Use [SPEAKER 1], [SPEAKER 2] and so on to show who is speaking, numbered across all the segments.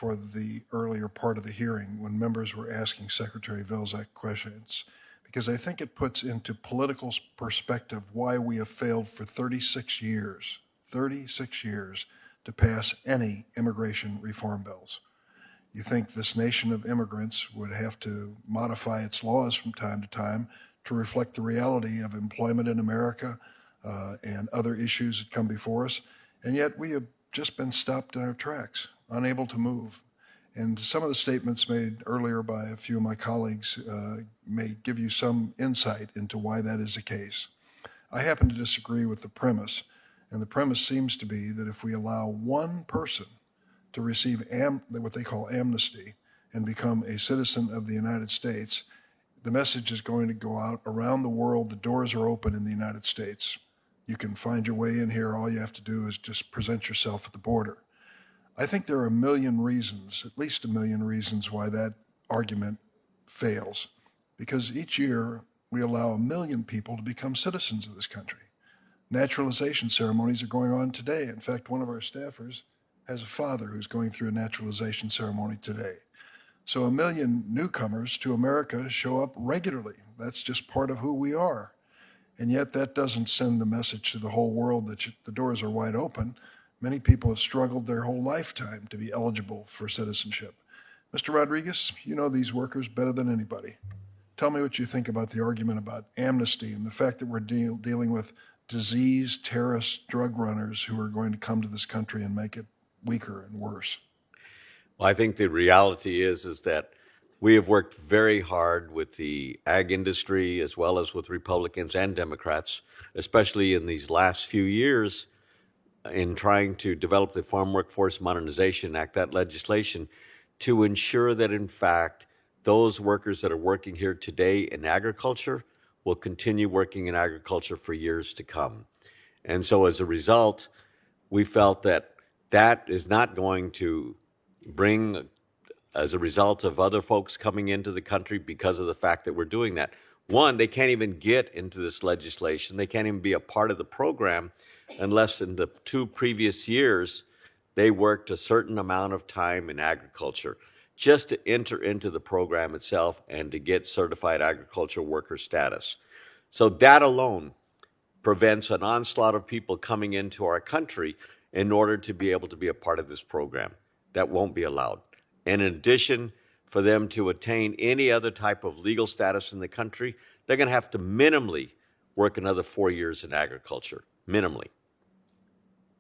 [SPEAKER 1] for the earlier part of the hearing when members were asking Secretary Vilsack questions, because I think it puts into political perspective why we have failed for 36 years to pass any immigration reform bills. You think this nation of immigrants would have to modify its laws from time to time to reflect the reality of employment in America and other issues that come before us, and yet we have just been stopped in our tracks, unable to move. And some of the statements made earlier by a few of my colleagues may give you some insight into why that is the case. I happen to disagree with the premise, and the premise seems to be that if we allow one person to receive what they call amnesty and become a citizen of the United States, the message is going to go out around the world. The doors are open in the United States. You can find your way in here. All you have to do is just present yourself at the border. I think there are a million reasons, at least a million reasons, why that argument fails. Because each year we allow 1 million people to become citizens of this country. Naturalization ceremonies are going on today. In fact, one of our staffers has a father who's going through a naturalization ceremony today. So 1 million newcomers to America show up regularly. That's just part of who we are. And yet that doesn't send the message to the whole world that the doors are wide open. Many people have struggled their whole lifetime to be eligible for citizenship. Mr. Rodriguez, you know these workers better than anybody. Tell me what you think about the argument about amnesty and the fact that we're dealing with diseased, terrorist drug runners who are going to come to this country and make it weaker and worse.
[SPEAKER 2] Well, I think the reality is that we have worked very hard with the ag industry as well as with Republicans and Democrats, especially in these last few years, in trying to develop the Farm Workforce Modernization Act, that legislation, to ensure that, in fact, those workers that are working here today in agriculture will continue working in agriculture for years to come. And so as a result, we felt that that is not going to bring, as a result of other folks coming into the country because of the fact that we're doing that. One, they can't even get into this legislation. They can't even be a part of the program unless in the 2 previous years they worked a certain amount of time in agriculture just to enter into the program itself and to get certified agricultural worker status. So that alone prevents an onslaught of people coming into our country in order to be able to be a part of this program. That won't be allowed. And in addition, for them to attain any other type of legal status in the country, they're going to have to minimally work another 4 years in agriculture, minimally.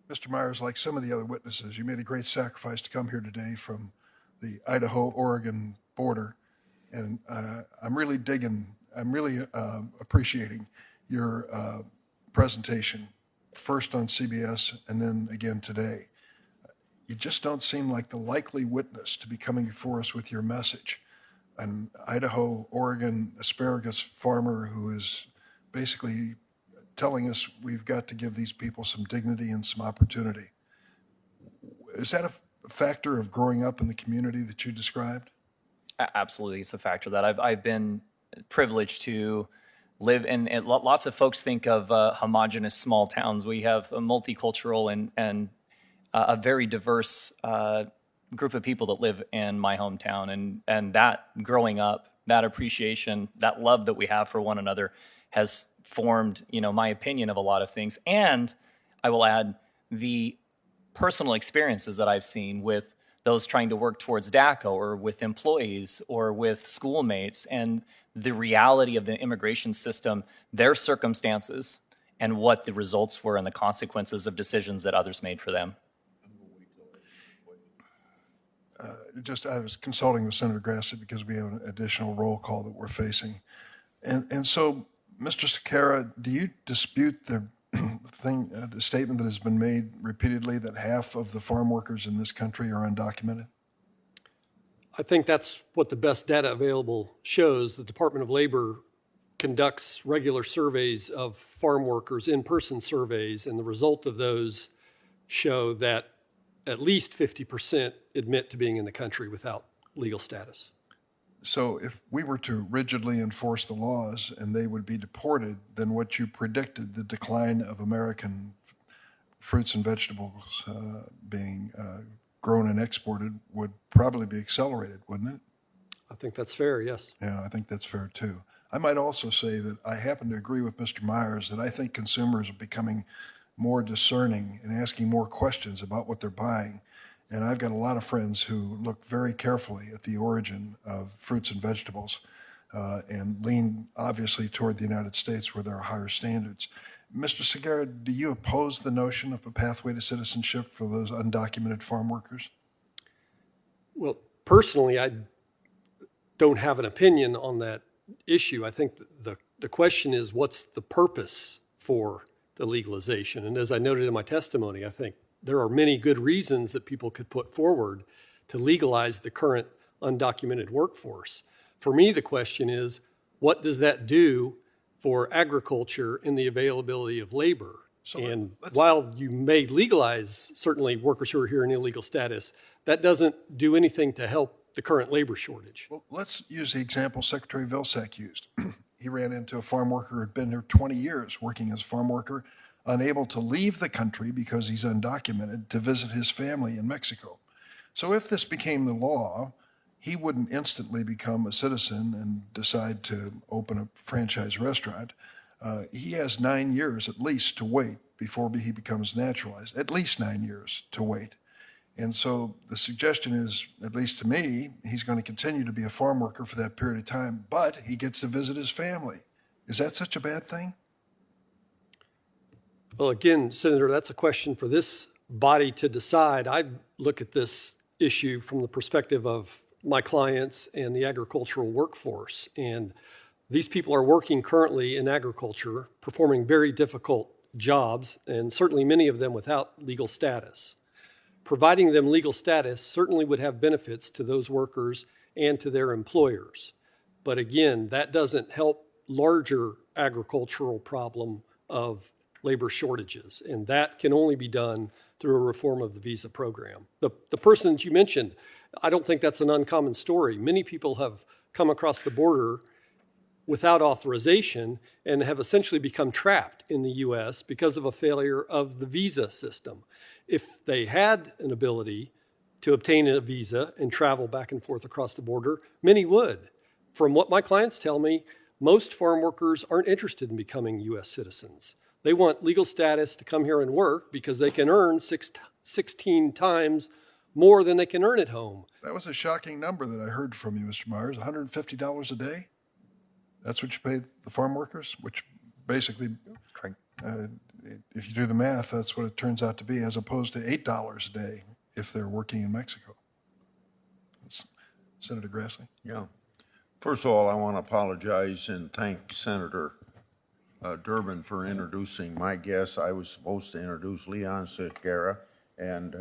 [SPEAKER 1] Mr. Myers, like some of the other witnesses, you made a great sacrifice to come here today from the Idaho-Oregon border, and I'm really appreciating your presentation, first on CBS and then again today. You just don't seem like the likely witness to be coming before us with your message. An Idaho-Oregon asparagus farmer who is basically telling us we've got to give these people some dignity and some opportunity. Is that a factor of growing up in the community that you described?
[SPEAKER 3] Absolutely, it's a factor that I've been privileged to live in. And lots of folks think of homogenous small towns. We have a multicultural and a very diverse group of people that live in my hometown. And that growing up, that appreciation, that love that we have for one another has formed, my opinion of a lot of things. And I will add the personal experiences that I've seen with those trying to work towards DACA or with employees or with schoolmates, and the reality of the immigration system, their circumstances, and what the results were and the consequences of decisions that others made for them.
[SPEAKER 1] I was consulting with Senator Grassley because we have an additional roll call that we're facing. And so, Mr. Sakara, do you dispute the statement that has been made repeatedly that half of the farm workers in this country are undocumented?
[SPEAKER 4] I think that's what the best data available shows. The Department of Labor conducts regular surveys of farm workers, in-person surveys, and the result of those show that at least 50% admit to being in the country without legal status.
[SPEAKER 1] So if we were to rigidly enforce the laws and they would be deported, then what you predicted, the decline of American fruits and vegetables being grown and exported would probably be accelerated, wouldn't it?
[SPEAKER 4] I think that's fair, yes.
[SPEAKER 1] Yeah, I think that's fair too. I might also say that I happen to agree with Mr. Myers that I think consumers are becoming more discerning and asking more questions about what they're buying. And I've got a lot of friends who look very carefully at the origin of fruits and vegetables and lean obviously toward the United States where there are higher standards. Mr. Segura, do you oppose the notion of a pathway to citizenship for those undocumented farm workers?
[SPEAKER 4] Well, personally, I don't have an opinion on that issue. I think the question is, what's the purpose for the legalization? And as I noted in my testimony, I think there are many good reasons that people could put forward to legalize the current undocumented workforce. For me, the question is, what does that do for agriculture and the availability of labor? And while you may legalize certainly workers who are here in illegal status, that doesn't do anything to help the current labor shortage.
[SPEAKER 1] Well, let's use the example Secretary Vilsack used. He ran into a farm worker who had been here 20 years working as a farm worker, unable to leave the country because he's undocumented to visit his family in Mexico. So if this became the law, he wouldn't instantly become a citizen and decide to open a franchise restaurant. He has 9 years at least to wait before he becomes naturalized, at least 9 years to wait. And so the suggestion is, at least to me, he's going to continue to be a farm worker for that period of time, but he gets to visit his family. Is that such a bad thing?
[SPEAKER 4] Well, again, Senator, that's a question for this body to decide. I look at this issue from the perspective of my clients and the agricultural workforce. And these people are working currently in agriculture, performing very difficult jobs, and certainly many of them without legal status. Providing them legal status certainly would have benefits to those workers and to their employers. But again, that doesn't help larger agricultural problem of labor shortages. And that can only be done through a reform of the visa program. The person that you mentioned, I don't think that's an uncommon story. Many people have come across the border without authorization and have essentially become trapped in the U.S. because of a failure of the visa system. If they had an ability to obtain a visa and travel back and forth across the border, many would. From what my clients tell me, most farm workers aren't interested in becoming U.S. citizens. They want legal status to come here and work because they can earn 16 times more than they can earn at home.
[SPEAKER 1] That was a shocking number that I heard from you, Mr. Myers, $150 a day? That's what you pay the farm workers, which basically, if you do the math, that's what it turns out to be, as opposed to $8 a day if they're working in Mexico. Senator Grassley.
[SPEAKER 5] Yeah. First of all, I want to apologize and thank Senator Durbin for introducing my guest. I was supposed to introduce Leon Segura, and